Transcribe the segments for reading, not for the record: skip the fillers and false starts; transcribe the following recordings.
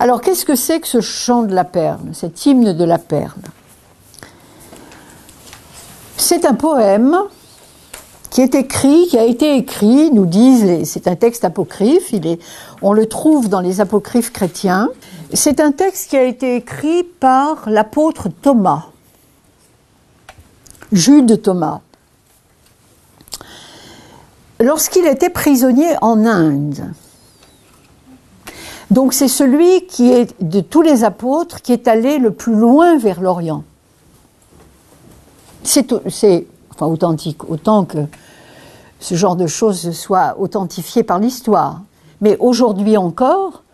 Alors, qu'est-ce que c'est que ce chant de la perle, cet hymne de la perle? C'est un poème qui a été écrit, nous disent, c'est un texte apocryphe, on le trouve dans les apocryphes chrétiens. C'est un texte qui a été écrit par l'apôtre Thomas, Jude Thomas, lorsqu'il était prisonnier en Inde. Donc c'est celui qui est, de tous les apôtres, qui est allé le plus loin vers l'Orient. C'est enfin authentique, autant que ce genre de choses soit authentifié par l'histoire. Mais aujourd'hui encore,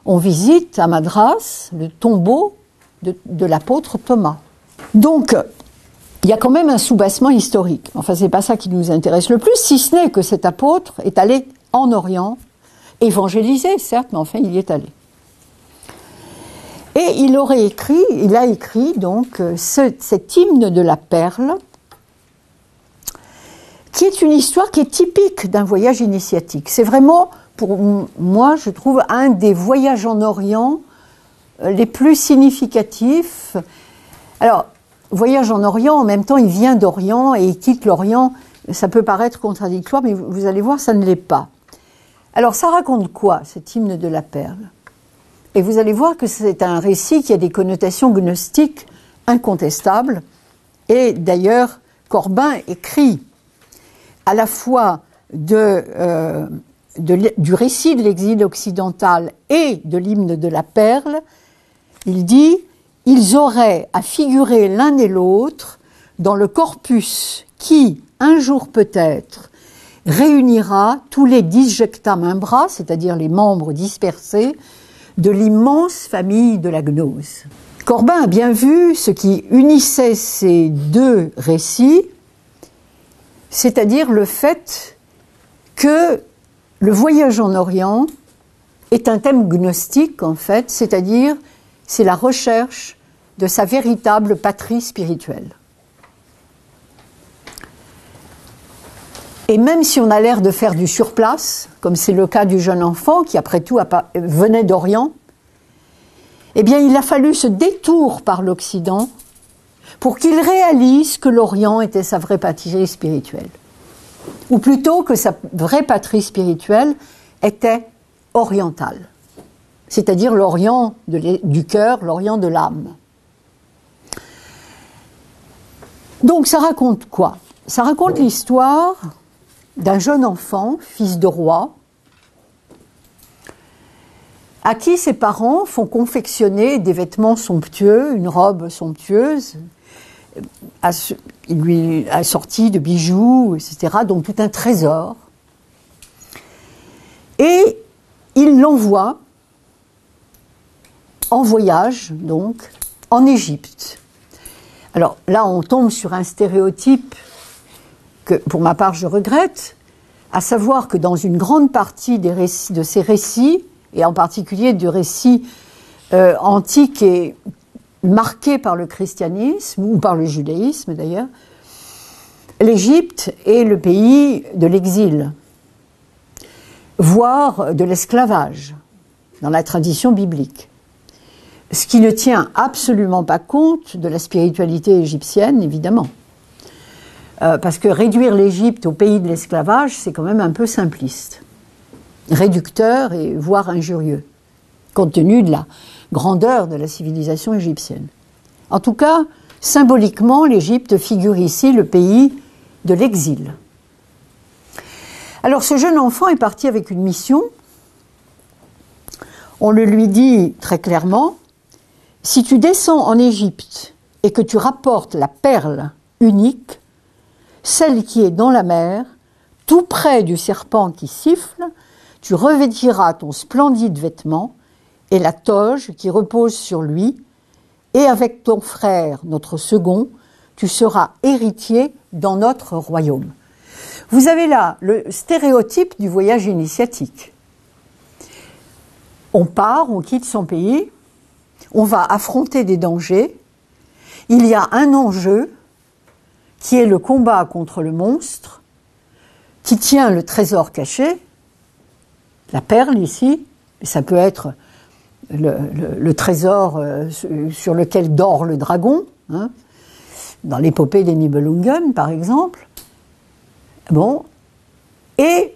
on visite à Madras le tombeau de l'apôtre Thomas. Donc, il y a quand même un soubassement historique. Enfin, c'est pas ça qui nous intéresse le plus, si ce n'est que cet apôtre est allé en Orient, évangéliser, certes, mais enfin, il y est allé. Et il a écrit donc cet hymne de la perle, qui est une histoire qui est typique d'un voyage initiatique. C'est vraiment, pour moi, je trouve, un des voyages en Orient les plus significatifs. Alors, voyage en Orient, en même temps, il vient d'Orient et il quitte l'Orient. Ça peut paraître contradictoire, mais vous allez voir, ça ne l'est pas. Alors, ça raconte quoi, cet hymne de la perle? Et vous allez voir que c'est un récit qui a des connotations gnostiques incontestables. Et d'ailleurs, Corbin écrit à la fois du récit de l'exil occidental et de l'hymne de la perle. Il dit « Ils auraient à figurer l'un et l'autre dans le corpus qui, un jour peut-être, réunira tous les disjecta membra, c'est-à-dire les membres dispersés, de l'immense famille de la gnose. » Corbin a bien vu ce qui unissait ces deux récits, c'est-à-dire le fait que le voyage en Orient est un thème gnostique, en fait, c'est-à-dire c'est la recherche de sa véritable patrie spirituelle. Et même si on a l'air de faire du surplace, comme c'est le cas du jeune enfant qui, après tout, venait d'Orient, eh bien, il a fallu ce détour par l'Occident pour qu'il réalise que l'Orient était sa vraie patrie spirituelle. Ou plutôt que sa vraie patrie spirituelle était orientale. C'est-à-dire l'Orient du cœur, l'Orient de l'âme. Donc ça raconte quoi? Ça raconte l'histoire d'un jeune enfant, fils de roi, à qui ses parents font confectionner des vêtements somptueux, une robe somptueuse, lui assortie de bijoux, etc., donc tout un trésor. Et il l'envoie en voyage, donc, en Égypte. Alors là, on tombe sur un stéréotype que, pour ma part, je regrette, à savoir que dans une grande partie de ces récits, et en particulier du récit antique et marqué par le christianisme, ou par le judaïsme d'ailleurs, l'Égypte est le pays de l'exil, voire de l'esclavage, dans la tradition biblique. Ce qui ne tient absolument pas compte de la spiritualité égyptienne, évidemment. Parce que réduire l'Égypte au pays de l'esclavage, c'est quand même un peu simpliste, réducteur et voire injurieux, compte tenu de la grandeur de la civilisation égyptienne. En tout cas, symboliquement, l'Égypte figure ici le pays de l'exil. Alors ce jeune enfant est parti avec une mission. On le lui dit très clairement, si tu descends en Égypte et que tu rapportes la perle unique, celle qui est dans la mer, tout près du serpent qui siffle, tu revêtiras ton splendide vêtement et la toge qui repose sur lui, et avec ton frère, notre second, tu seras héritier dans notre royaume. Vous avez là le stéréotype du voyage initiatique. On part, on quitte son pays, on va affronter des dangers, il y a un enjeu qui est le combat contre le monstre, qui tient le trésor caché, la perle ici, ça peut être le trésor sur lequel dort le dragon, hein, dans l'épopée des Nibelungen, par exemple. Bon, et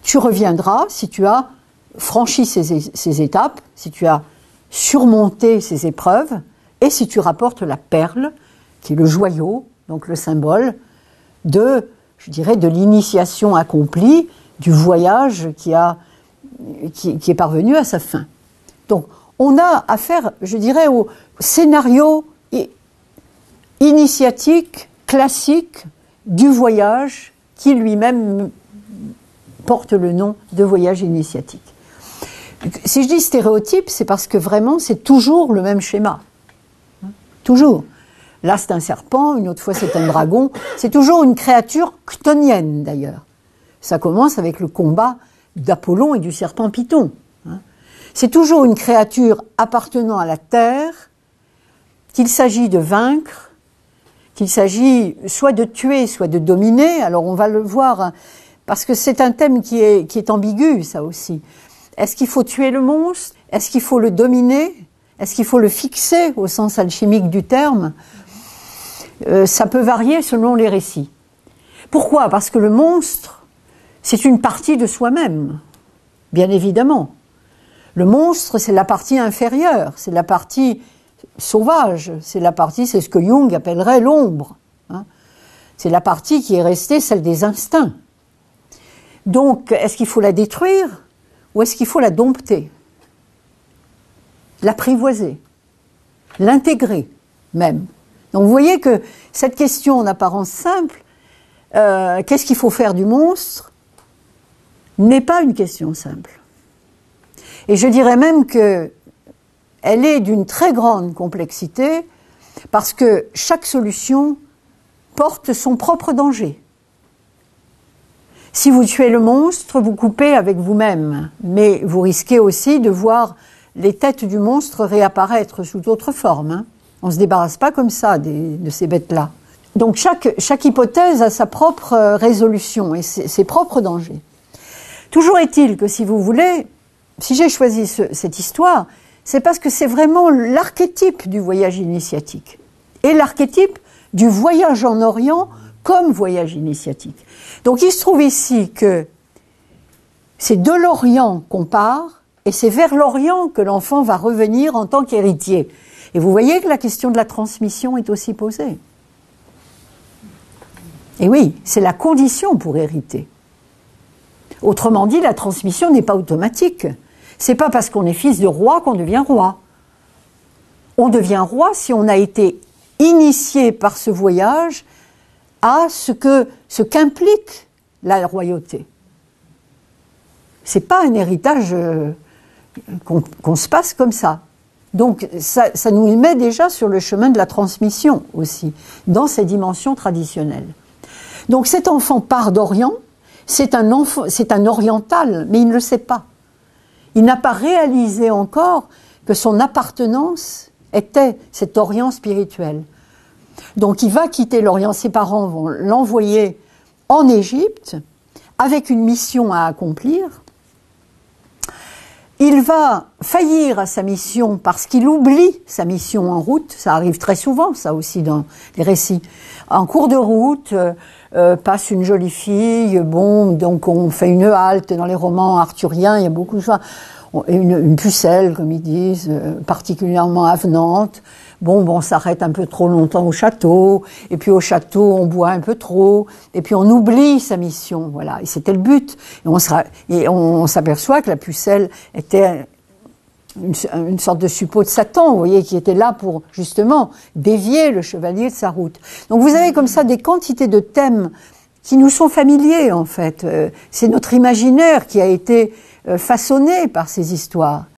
tu reviendras si tu as franchi ces étapes, si tu as surmonté ces épreuves, et si tu rapportes la perle, qui est le joyau, donc le symbole de, je dirais, de l'initiation accomplie, du voyage qui est parvenu à sa fin. Donc, on a affaire, je dirais, au scénario initiatique, classique, du voyage, qui lui-même porte le nom de voyage initiatique. Si je dis stéréotype, c'est parce que vraiment, c'est toujours le même schéma. Toujours. Là, c'est un serpent, une autre fois, c'est un dragon. C'est toujours une créature chtonienne, d'ailleurs. Ça commence avec le combat d'Apollon et du serpent Python. C'est toujours une créature appartenant à la terre, qu'il s'agit de vaincre, qu'il s'agit soit de tuer, soit de dominer. Alors, on va le voir, hein, parce que c'est un thème qui est ambigu, ça aussi. Est-ce qu'il faut tuer le monstre? Est-ce qu'il faut le dominer? Est-ce qu'il faut le fixer au sens alchimique du terme? Ça peut varier selon les récits. Pourquoi? Parce que le monstre, c'est une partie de soi-même, bien évidemment. Le monstre, c'est la partie inférieure, c'est la partie sauvage, c'est ce que Jung appellerait l'ombre. Hein. C'est la partie qui est restée celle des instincts. Donc, est-ce qu'il faut la détruire ou est-ce qu'il faut la dompter? L'apprivoiser, l'intégrer même. Donc vous voyez que cette question en apparence simple, qu'est-ce qu'il faut faire du monstre, n'est pas une question simple. Et je dirais même que elle est d'une très grande complexité parce que chaque solution porte son propre danger. Si vous tuez le monstre, vous coupez avec vous-même, mais vous risquez aussi de voir les têtes du monstre réapparaître sous d'autres formes. Hein. On ne se débarrasse pas comme ça de ces bêtes-là. Donc chaque hypothèse a sa propre résolution et ses propres dangers. Toujours est-il que si vous voulez, si j'ai choisi cette histoire, c'est parce que c'est vraiment l'archétype du voyage initiatique et l'archétype du voyage en Orient comme voyage initiatique. Donc il se trouve ici que c'est de l'Orient qu'on part et c'est vers l'Orient que l'enfant va revenir en tant qu'héritier. Et vous voyez que la question de la transmission est aussi posée. Et oui, c'est la condition pour hériter. Autrement dit, la transmission n'est pas automatique. C'est pas parce qu'on est fils de roi qu'on devient roi. On devient roi si on a été initié par ce voyage à ce qu'implique la royauté. C'est pas un héritage qu'on se passe comme ça. Donc ça nous met déjà sur le chemin de la transmission aussi, dans ces dimensions traditionnelles. Donc cet enfant part d'Orient, c'est un oriental, mais il ne le sait pas. Il n'a pas réalisé encore que son appartenance était cet Orient spirituel. Donc il va quitter l'Orient, ses parents vont l'envoyer en Égypte avec une mission à accomplir. Il va faillir à sa mission parce qu'il oublie sa mission en route. Ça arrive très souvent, ça aussi, dans les récits. En cours de route, passe une jolie fille, bon, donc on fait une halte dans les romans arthuriens, il y a beaucoup de choses. Une pucelle, comme ils disent, particulièrement avenante. Bon, on s'arrête un peu trop longtemps au château, et puis au château, on boit un peu trop, et puis on oublie sa mission, voilà. Et c'était le but. Et on s'aperçoit que la pucelle était une sorte de suppôt de Satan, vous voyez, qui était là pour, justement, dévier le chevalier de sa route. Donc vous avez comme ça des quantités de thèmes qui nous sont familiers, en fait. C'est notre imaginaire qui a été façonné par ces histoires.